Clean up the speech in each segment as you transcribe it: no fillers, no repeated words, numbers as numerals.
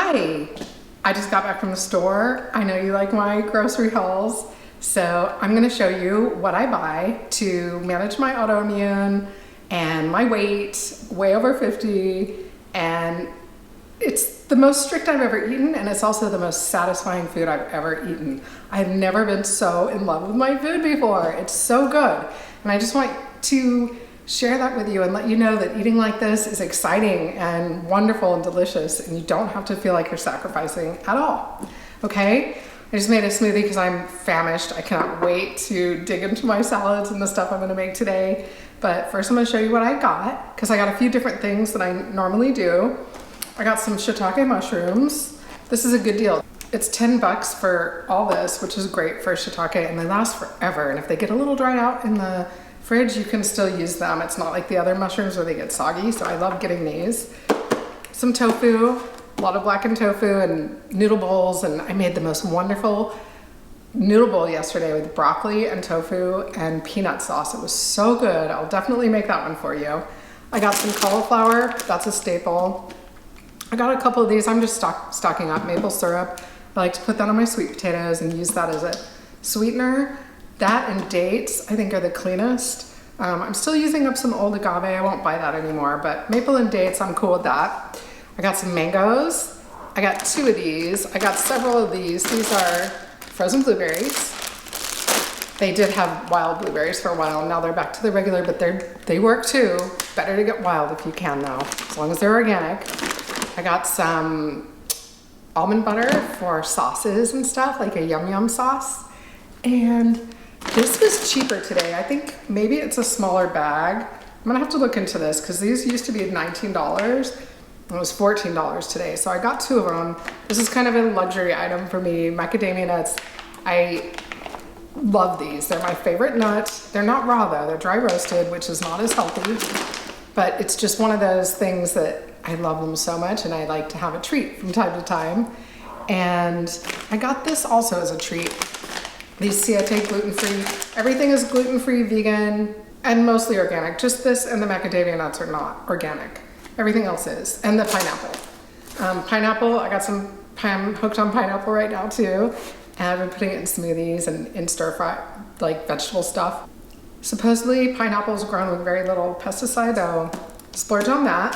Hi, I just got back from the store. I know you like my grocery hauls, so I'm gonna show you what I buy to manage my autoimmune and my weight, way over 50, and it's the most strict I've ever eaten, and it's also the most satisfying food I've ever eaten. I've never been so in love with my food before. It's so good, and I just want to share that with you and let you know that eating like this is exciting and wonderful and delicious, and you don't have to feel like you're sacrificing at all, okay? I just made a smoothie because I'm famished. I cannot wait to dig into my salads and the stuff I'm gonna make today. But first I'm gonna show you what I got, because I got a few different things that I normally do. I got some shiitake mushrooms. This is a good deal. It's 10 bucks for all this, which is great for shiitake, and they last forever. And if they get a little dried out in the fridge, you can still use them. It's not like the other mushrooms where they get soggy, so I love getting these. Some tofu, a lot of blackened tofu and noodle bowls, and I made the most wonderful noodle bowl yesterday with broccoli and tofu and peanut sauce. It was so good. I'll definitely make that one for you. I got some cauliflower, that's a staple. I got a couple of these, I'm just stocking up maple syrup. I like to put that on my sweet potatoes and use that as a sweetener. That and dates, I think, are the cleanest. I'm still using up some old agave. I won't buy that anymore, but maple and dates, I'm cool with that. I got some mangoes. I got 2 of these. I got several of these. These are frozen blueberries. They did have wild blueberries for a while. Now they're back to the regular, but they work too. Better to get wild if you can though, as long as they're organic. I got some almond butter for sauces and stuff, like a yum yum sauce. And this was cheaper today. I think maybe it's a smaller bag. I'm gonna have to look into this because these used to be $19. It was $14 today. So I got 2 of them. This is kind of a luxury item for me. Macadamia nuts. I love these. They're my favorite nut. They're not raw though. They're dry roasted, which is not as healthy. But it's just one of those things that I love them so much, and I like to have a treat from time to time. And I got this also as a treat. These Siete gluten-free. Everything is gluten-free, vegan, and mostly organic. Just this and the macadamia nuts are not organic. Everything else is. And the pineapple. Pineapple, I got some, I'm hooked on pineapple right now too. And I've been putting it in smoothies and in stir fry, like vegetable stuff. Supposedly pineapple is grown with very little pesticide, though. Splurge on that.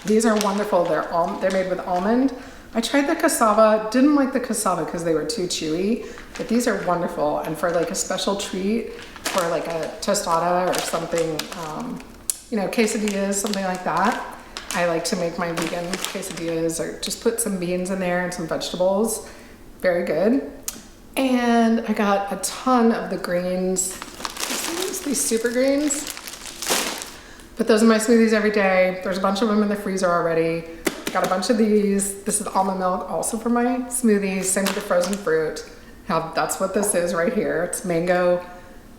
These are wonderful. They're made with almond. I tried the cassava, didn't like the cassava because they were too chewy, but these are wonderful. And for like a special treat, for like a tostada or something, you know, quesadillas, something like that. I like to make my vegan quesadillas or just put some beans in there and some vegetables. Very good. And I got a ton of the greens, these super greens. Put those in my smoothies every day. There's a bunch of them in the freezer already. Got a bunch of these. This is almond milk also for my smoothies. Same with the frozen fruit. That's what this is right here. It's mango,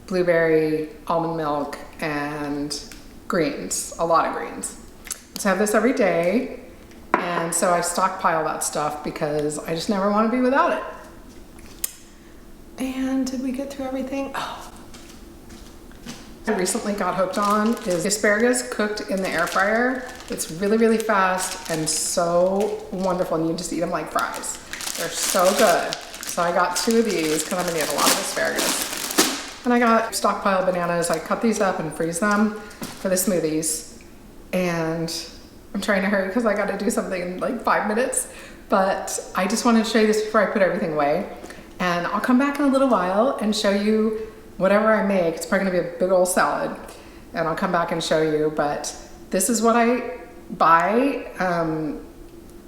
blueberry, almond milk, and greens. A lot of greens. So I have this every day. And so I stockpile that stuff because I just never want to be without it. And did we get through everything? Oh. I recently got hooked on is asparagus cooked in the air fryer. It's really, really fast and so wonderful, and you just eat them like fries. They're so good. So I got 2 of these because I'm gonna need a lot of asparagus. And I got stockpile bananas. I cut these up and freeze them for the smoothies. And I'm trying to hurry because I gotta do something in like 5 minutes. But I just wanted to show you this before I put everything away. And I'll come back in a little while and show you whatever I make. It's probably gonna be a big old salad, and I'll come back and show you, but this is what I buy.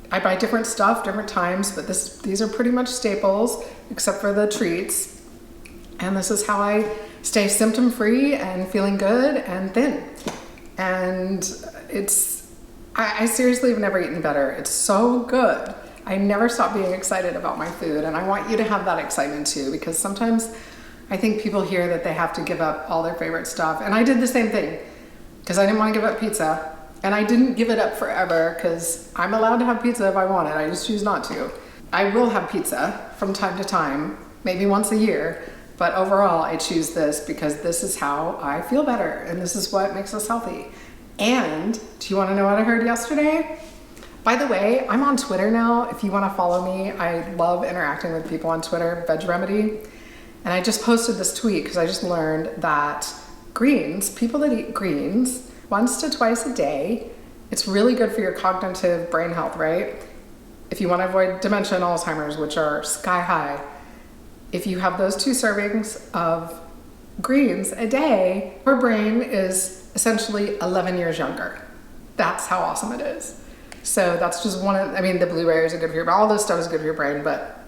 I buy different stuff, different times, but these are pretty much staples, except for the treats. And this is how I stay symptom-free and feeling good and thin. And I seriously have never eaten better. It's so good. I never stop being excited about my food, and I want you to have that excitement too, because sometimes I think people hear that they have to give up all their favorite stuff. And I did the same thing because I didn't want to give up pizza. And I didn't give it up forever because I'm allowed to have pizza if I want it. I just choose not to. I will have pizza from time to time, maybe once a year. But overall, I choose this because this is how I feel better. And this is what makes us healthy. And do you want to know what I heard yesterday? By the way, I'm on Twitter now. If you want to follow me, I love interacting with people on Twitter, VegRemedy. And I just posted this tweet because I just learned that greens, people that eat greens once to twice a day, it's really good for your cognitive brain health, right? If you want to avoid dementia and Alzheimer's, which are sky high, if you have those 2 servings of greens a day, your brain is essentially 11 years younger. That's how awesome it is. So that's just one of, I mean, the blueberries are good for your, all this stuff is good for your brain, but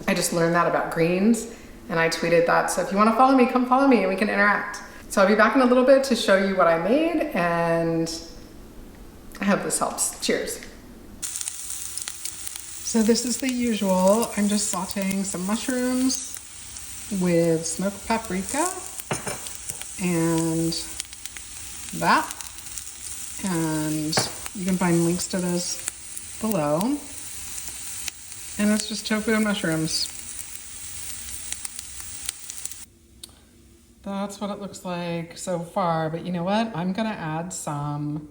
I just learned that about greens and I tweeted that. So if you want to follow me, come follow me and we can interact. So I'll be back in a little bit to show you what I made, and I hope this helps. Cheers. So this is the usual. I'm just sauteing some mushrooms with smoked paprika and that. And you can find links to this below. And it's just tofu and mushrooms. That's what it looks like so far, but you know what? I'm gonna add some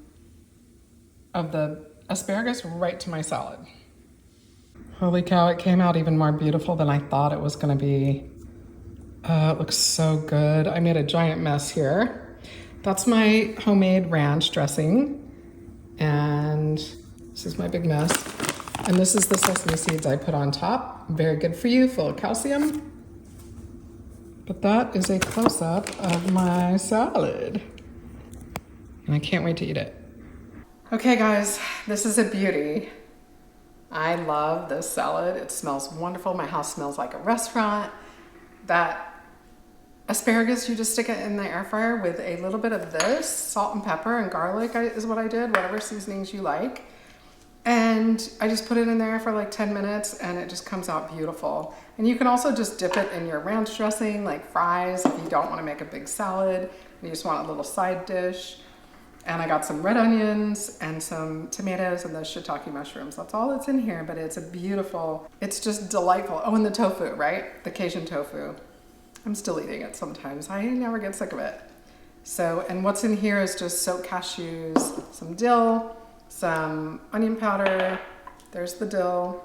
of the asparagus right to my salad. Holy cow, it came out even more beautiful than I thought it was gonna be. It looks so good. I made a giant mess here. That's my homemade ranch dressing. And this is my big mess. And this is the sesame seeds I put on top. Very good for you, full of calcium. But that is a close-up of my salad. And I can't wait to eat it. Okay guys, this is a beauty. I love this salad. It smells wonderful. My house smells like a restaurant. That asparagus, you just stick it in the air fryer with a little bit of this, salt and pepper and garlic is what I did, whatever seasonings you like. And I just put it in there for like 10 minutes and it just comes out beautiful. And you can also just dip it in your ranch dressing, like fries, if you don't want to make a big salad, you just want a little side dish. And I got some red onions and some tomatoes and those shiitake mushrooms. That's all that's in here, but it's a beautiful, it's just delightful. Oh, and the tofu, right? The Cajun tofu. I'm still eating it sometimes. I never get sick of it. So, and what's in here is just soaked cashews, some dill, some onion powder. There's the dill.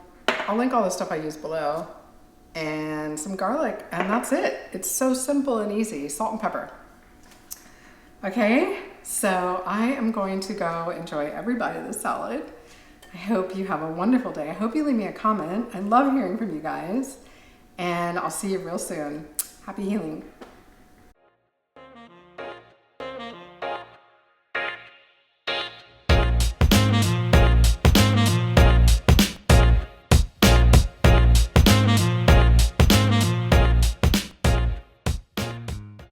I'll link all the stuff I use below. And some garlic, and that's it. It's so simple and easy. Salt and pepper. Okay, so I am going to go enjoy every bite of this salad. I hope you have a wonderful day. I hope you leave me a comment. I love hearing from you guys. And I'll see you real soon. Happy healing.